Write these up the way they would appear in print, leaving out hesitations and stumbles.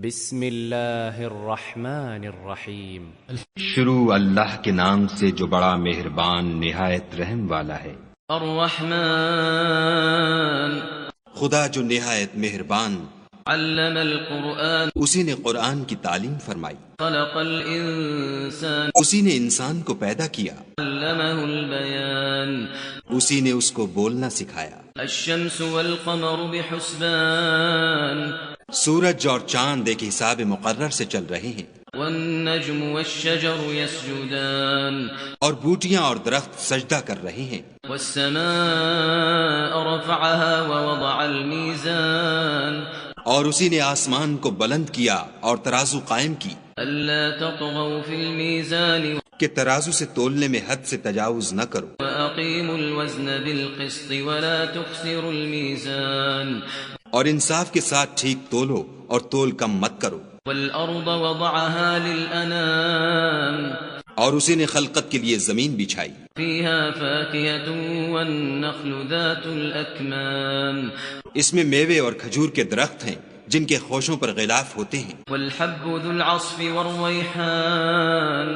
بسم اللہ الرحمن الرحیم۔ شروع اللہ کے نام سے جو بڑا مہربان نہایت رحم والا ہے۔ الرحمن، خدا جو نہایت مہربان، علم القرآن، اسی نے قرآن کی تعلیم فرمائی، خلق الانسان، اسی نے انسان کو پیدا کیا، علمہ البیان، اسی نے اس کو بولنا سکھایا۔ الشمس والقمر بحسبان، سورج اور چاند ایک حساب مقرر سے چل رہے ہیں، والنجم والشجر يسجدان، اور بوٹیاں اور درخت سجدہ کر رہے ہیں۔ والسماء رفعها ووضع الميزان، اور اسی نے آسمان کو بلند کیا اور ترازو قائم کی ألا تطغوا في الميزان کہ ترازو سے تولنے میں حد سے تجاوز نہ کرو، وأقيموا الوزن بالقسط ولا تخسروا الميزان، اور انصاف کے ساتھ ٹھیک تولو اور تول کم مت کرو۔ والأرض وضعها للأنام، اور اسی نے خلقت کے لیے زمین بچھائی، فيها فاكهة والنخل ذات الأكمام، اس میں میوے اور کھجور کے درخت ہیں جن کے خوشوں پر غلاف ہوتے ہیں، والحب ذو العصف والريحان،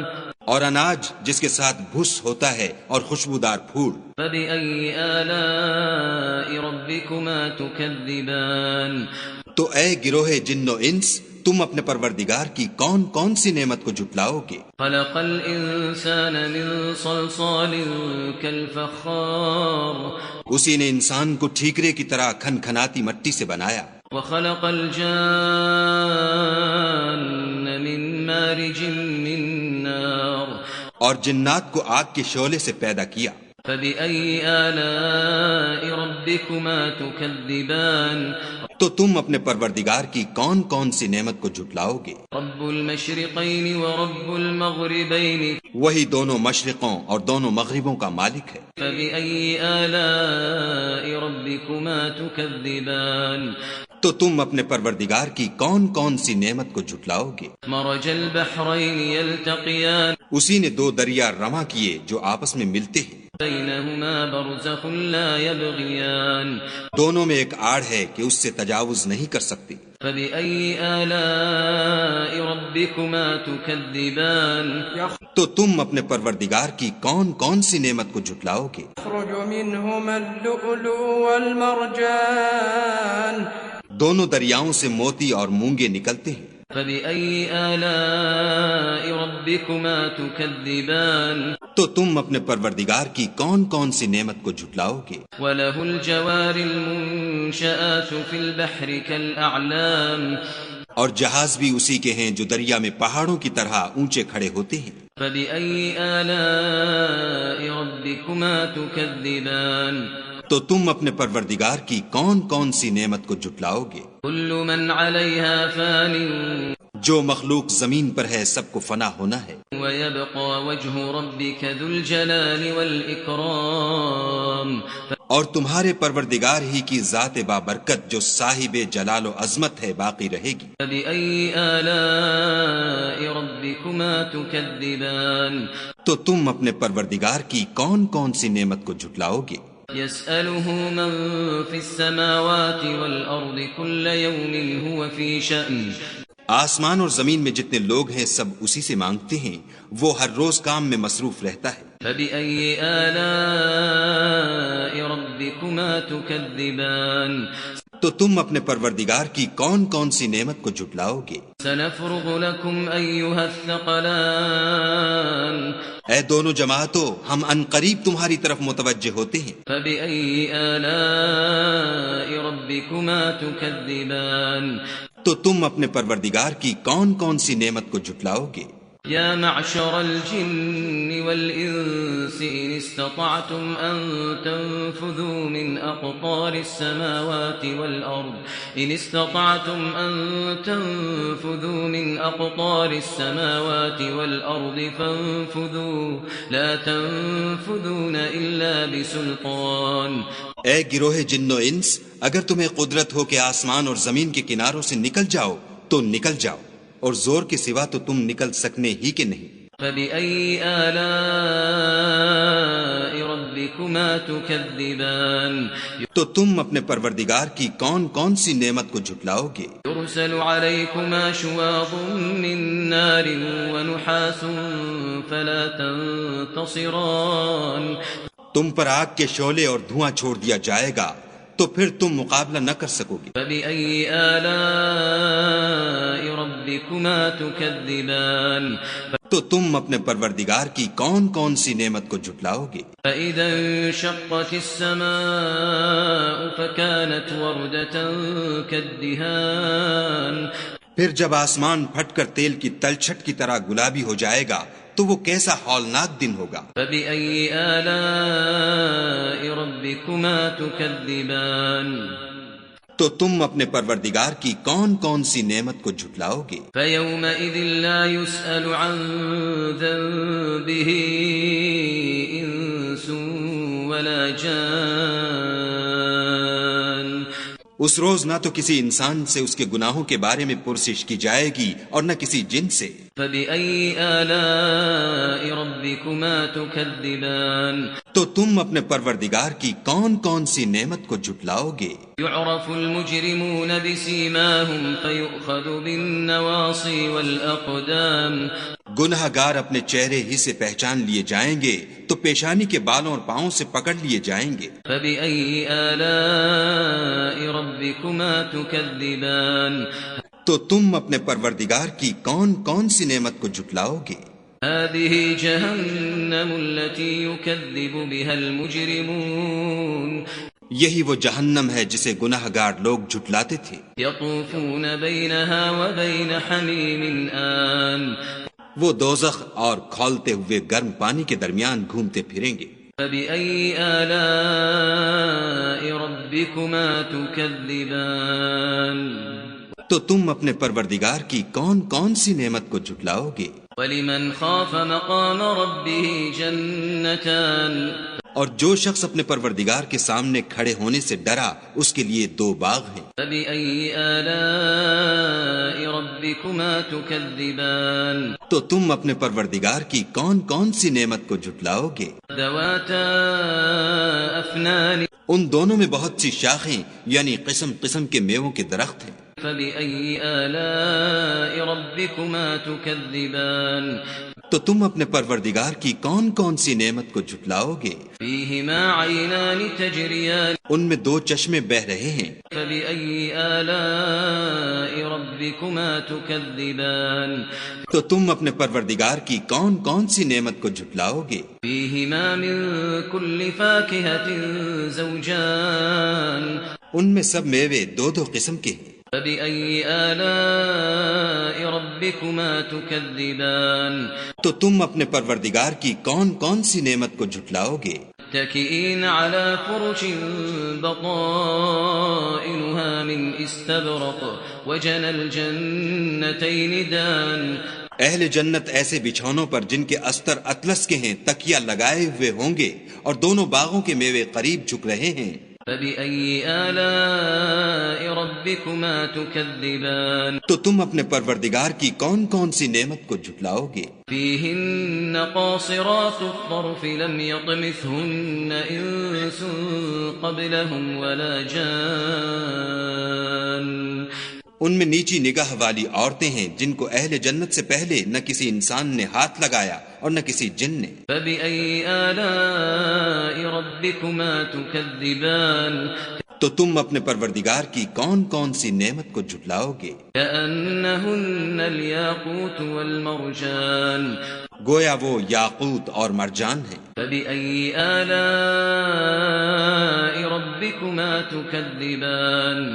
اور اناج جس کے ساتھ بھس ہوتا ہے اور خوشبودار پھول۔ فبأي آلاء ربكما تكذبان، تو اے گروہ جن و انس، تم اپنے پروردگار کی کون کون سی نعمت کو جھٹلاؤ گے؟ خلق الإنسان من صلصال كالفخار، اسی نے انسان کو ٹھیکرے کی طرح کھن کھناتی مٹی سے بنایا، وخلق الجان من مارج من نار، اور جنات کو آگ کے شعلے سے پیدا کیا۔ فبأي آلاء ربكما تكذبان، تو تم اپنے پروردگار کی کون کون سی نعمت کو جھٹلاؤ گے؟ رب المشرقين ورب المغربين، وہی دونوں مشرقوں اور دونوں مغربوں کا مالک ہے۔ فبأي آلاء ربكما تكذبان، تو تم اپنے پروردگار کی کون کون سی نعمت کو جھٹلاؤ گے؟ مرج البحرين يلتقيان، اسی نے دو دریا رواں کیے جو آپس میں ملتے ہیں، بينهما برزخ لا يبغيان، دونوں میں ایک آڑ ہے کہ اس سے تجاوز نہیں کر سکتی۔ فبأي آلاء ربكما تكذبان، تو تم اپنے پروردگار کی کون کون سی نعمت کو جھٹلاؤ گے؟ يخرج منهما اللؤلؤ والمرجان، دونوں دریاؤں سے موتی اور مونگے نکلتے ہیں۔ فبأي آلاء ربكما تكذبان، تو تم اپنے پروردگار کی کون کون سی نعمت کو جھٹلاؤ گے؟ وله الجوار المنشآت في البحر كالأعلام، اور جہاز بھی اسی کے ہیں جو دریا میں پہاڑوں کی طرح اونچے کھڑے ہوتے ہیں۔ فبأي آلاء ربكما تكذبان، تو تم اپنے پروردگار کی کون کون سی نعمت کو جھٹلاؤ گے؟ كل من عليها فان جو مخلوق زمین پر ہے سب کو فنا ہونا ہے، ويبقى وجه ربك ذو الجلال والإكرام، اور تمہارے پروردگار ہی کی ذات بابرکت جو صاحب جلال و عظمت ہے باقی رہے گی۔ فبأي آلاء ربكما تكذبان، تو تم اپنے پروردگار کی کون کون سی نعمت کو جھٹلاؤ گے؟ يسأله من في السماوات والأرض كل يوم هو في شأن، آسمان اور زمین میں جتنے لوگ ہیں سب اسی سے مانگتے ہیں، وہ ہر روز کام میں مصروف رہتا ہے۔ فبأي آلاء ربكما تكذبان، تو تم اپنے پروردگار کی کون کون سی نعمت کو جھٹلاؤ گے؟ سنفرغ لكم أيها الثقلان، اے دونوں جماعتوں، ہم ان قریب تمہاری طرف متوجہ ہوتے ہیں۔ فبأي آلاء ربكما تكذبان، تو تم اپنے پروردگار کی کون کون سی نعمت کو جھٹلاؤ گے؟ يا معشر الجن والإنس إن استطعتم أن تنفذوا من أقطار السماوات والأرض، إن استطعتم أن تنفذوا من أقطار السماوات والأرض فانفذوا لا تنفذون إلا بسلطان، اے گروہ جن و انس، اگر تمہیں قدرت ہو کہ آسمان اور زمین کے کناروں سے نکل جاؤ تو نکل جاؤ، اور زور کے سوا تو تم نکل سکنے ہی کے نہیں۔ فبأي آلاء ربكما ربكما تكذبان تو تم اپنے پروردگار کی کون کون سی نعمت کو جھٹلاؤ گے؟ يرسل عليكما شواظ من نار ونحاس فلا تنتصران تم پر آگ کے شعلے اور دھواں چھوڑ دیا جائے گا تو پھر تم مقابلہ نہ کر سکو گے۔ فبأي آلاء ربكما تكذبان تو تم اپنے پروردگار کی کون کون سی نعمت کو جھٹلاؤ گے؟ فإذا انشقت السماء فكانت وردة كالدهان پھر جب آسمان پھٹ کر تیل کی تلچھٹ کی طرح گلابی ہو جائے گا تو وہ کیسا ہولناک دن ہوگا۔ فبأي آلاء ربكما تكذبان تو تم اپنے پروردگار کی کون کون سی نعمت کو جھٹلاؤ گے؟ فيومئذ لا يسأل عن ذنبه إنس ولا جان اس روز نہ تو کسی انسان سے اس کے گناہوں کے بارے میں پرسش کی جائے گی اور نہ کسی جن سے۔ فبأي آلاء ربكما تكذبان تو تم اپنے پروردگار کی کون کون سی نعمت کو جھٹلاؤ گے؟ يعرف المجرمون بسيماهم فيؤخذ بالنواصي والأقدام گناہ گار اپنے چہرے ہی سے پہچان لیے جائیں گے تو پیشانی کے بالوں اور پاؤں سے پکڑ لیے جائیں گے۔ فبأي آلاء ربكما تكذبان تو تم اپنے پروردگار کی کون کون سی نعمت کو جھٹلاؤ گے؟ هذه جهنم التي يكذب بها المجرمون یہی وہ جہنم ہے جسے گناہ گار لوگ جھٹلاتے تھے۔ يطوفون بينها وبين حميم آن وہ دوزخ اور کھولتے ہوئے گرم پانی کے درمیان گھومتے پھریں گے۔ فبأي آلاء ربكما تكذبان تو تم اپنے پروردگار کی کون کون سی نعمت کو جھٹلاؤ گے؟ ولمن خاف مقام ربه جنتان اور جو شخص اپنے پروردگار کے سامنے کھڑے ہونے سے ڈرا اس کے لیے دو باغ ہیں۔ فبأي آلاء ربكما تكذبان تو تم اپنے پروردگار کی کون کون سی نعمت کو جھٹلاؤ گے؟ ذواتا أفنان ان دونوں میں بہت سی شاخیں یعنی قسم قسم کے میووں کے درخت ہیں۔ فبأي آلاء ربكما تكذبان تو تم اپنے پروردگار کی کون کون سی نعمت کو جھٹلاؤ گے؟ فيهما عينان تجريان ان میں دو چشمے بہ رہے ہیں۔ فبأي آلاء ربكما تكذبان تو تم اپنے پروردگار کی کون کون سی نعمت کو جھٹلاؤ گے؟ فيهما من كل فاكهة زوجان ان میں سب میوے دو دو قسم کے ہیں۔ فبأي آلاء ربكما تكذبان تو تم اپنے پروردگار کی کون کون سی نعمت کو جھٹلاؤ گے؟ متكئين على فرش بطائنها من استبرق وجنى الجنتين دان اہل جنت ایسے بچھونوں پر جن کے استر اطلس کے ہیں تکیہ لگائے ہوئے ہوں گے اور دونوں باغوں کے میوے قریب جھک رہے ہیں۔ فبأي آلاء ربكما تكذبان تو تم اپنے پروردگار کی کون کون سی نعمت کو جھٹلاؤ گے؟ فيهن قاصرات الطرف لم يطمثهن إنس قبلهم ولا جان ان میں نیچی نگاہ والی عورتیں ہیں جن کو اہل جنت سے پہلے نہ کسی انسان نے ہاتھ لگایا اور نہ کسی جن نے۔ فبأي آلاء ربكما تكذبان تو تم اپنے پروردگار کی کون کون سی نعمت کو جھٹلاؤ گے؟ كأنهن الياقوت والمرجان گویا وہ یاقوت اور مرجان ہیں۔ فبأي آلاء ربكما تكذبان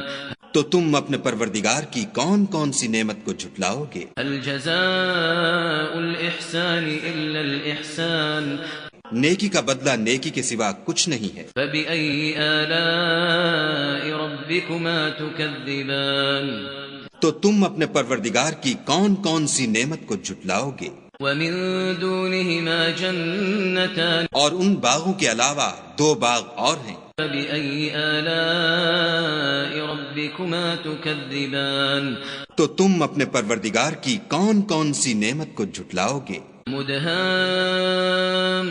تو تم اپنے پروردگار کی کون کون سی نعمت کو جھٹلاؤ گے؟ هل جزاء الإحسان إلا الإحسان نیکی کا بدلہ نیکی کے سوا کچھ نہیں ہے۔ فبأي آلاء ربكما تكذبان تو تم اپنے پروردگار کی کون کون سی نعمت کو جھٹلاؤ گے؟ ومن دونهما جنتان اور ان باغوں کے علاوہ دو باغ اور ہیں۔ فبأي آلاء ربكما تكذبان تو تم اپنے پروردگار کی کون کون سی نعمت کو جھٹلاؤ گے؟ مدهامتان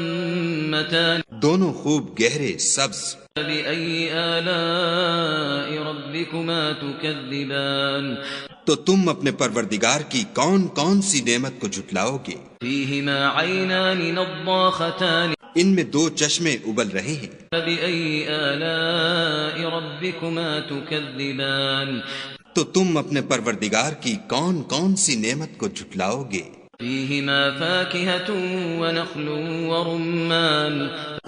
جنتان دونوں خوب گہرے سبز. فبأي آلاء ربكما تكذبان تو تم اپنے پروردگار کی کون کون سی نعمت کو جھٹلاؤ گے؟ فيهما عينان نضاختان ان میں دو چشمے ابل رہے ہیں. فبأي آلاء ربكما تكذبان تو تم اپنے پروردگار کی کون کون سی نعمت کو جھٹلاؤ گے؟ فيهما فاكهة ونخل ورمان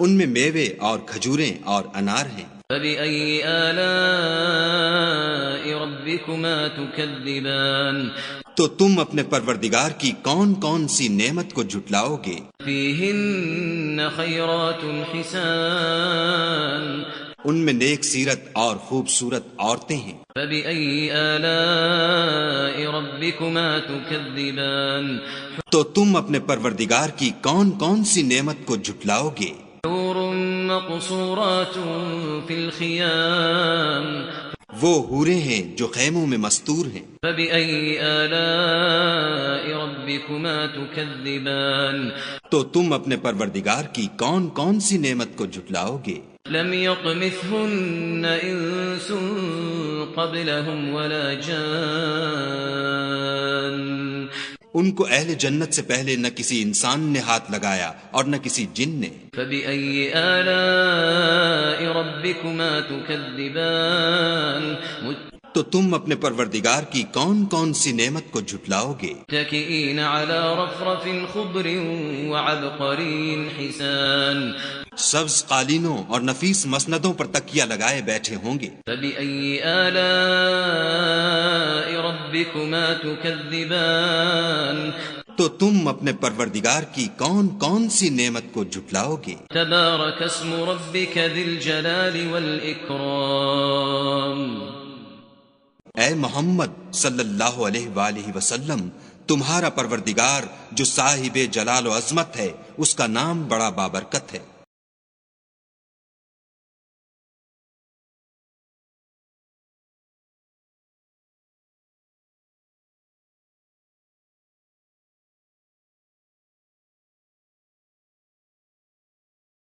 ان میں میوے اور کھجوریں اور انار ہیں. فبأي آلاء ربكما تكذبان تو تم اپنے پروردگار کی کون کون سی نعمت کو جھٹلاؤ گے؟ فيهن خيرات حسان ان میں نیک سیرت اور خوبصورت عورتیں ہیں. فبأي آلاء ربكما تكذبان تو تم اپنے پروردگار کی کون کون سی نعمت کو جھٹلاؤ گے؟ حور مقصورات في الخيام وہ حوریں ہیں جو خیموں میں مستور ہیں. فبأي آلاء ربكما تكذبان تو تم اپنے پروردگار کی کون کون سی نعمت کو جھٹلاؤ گے؟ لم يطمثهن انس قبلهم ولا جان ان کو اہل جنت سے پہلے نہ کسی انسان نے ہاتھ لگایا اور نہ کسی جن نے. فبأي آلاء ربكما تكذبان تو تم اپنے پروردگار کی کون کون سی نعمت کو جھٹلاؤ گے؟ متكئين على رفرف خضر وعبقري حسان سبز قالینوں اور نفیس مسندوں پر تکیہ لگائے بیٹھے ہوں گے. فبأي آلاء ربكما تكذبان تو تم اپنے پروردگار کی کون کون سی نعمت کو جھٹلاؤ گے؟ تبارك اسم ربك ذي الجلال والإكرام اے محمد صلی اللہ علیہ وآلہ وسلم، تمہارا پروردگار جو صاحب جلال و عظمت ہے، اس کا نام بڑا بابرکت ہے.